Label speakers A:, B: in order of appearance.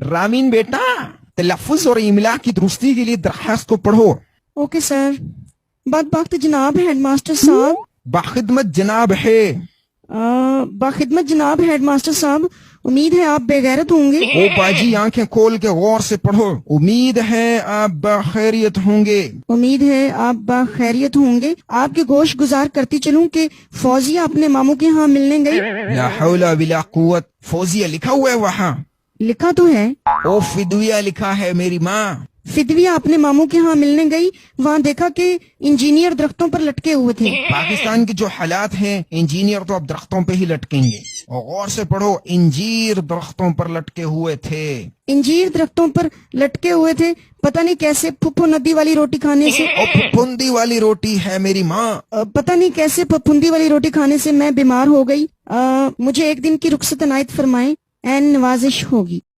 A: रामीन बेटा, तलफ़्फ़ुज़ और इमला की दुरुस्ती के लिए दरख्वास्त को पढ़ो।
B: Okay sir. बदबख्त जनाब हेडमास्टर साहब।
A: बाखिदमत जनाब है।
B: बाखिदमत जनाब हेडमास्टर साहब, उम्मीद है आप बेगैरत होंगे।
A: ओ बाजी, आंखें खोल के गौर से पढ़ो। उम्मीद है आप बखैरियत होंगे।
B: उम्मीद है आप बखैरियत होंगे। आपके गोश गुजार करती चलूं कि फौजिया अपने मामू के यहाँ मिलने गई।
A: ला हौला बिला कुव्वत। फौजिया लिखा हुआ है वहाँ।
B: लिखा तो है।
A: ओ फिदविया लिखा है मेरी माँ।
B: फिदविया अपने मामू के यहाँ मिलने गई। वहाँ देखा कि इंजीनियर दरख्तों पर लटके हुए थे।
A: पाकिस्तान के जो हालात हैं, इंजीनियर तो अब दरख्तों पे ही लटकेंगे। और गौर से पढ़ो, इंजीर दरख्तों पर लटके हुए थे।
B: इंजीर दरख्तों पर लटके हुए थे। पता नहीं कैसे फुफ्फो नदी वाली रोटी खाने से।
A: और फुफुंदी वाली रोटी है मेरी माँ।
B: पता नहीं कैसे फफूंदी वाली रोटी खाने से मैं बीमार हो गई। मुझे एक दिन की रुखसत अनायत फरमाएं, एन नवाजिश होगी।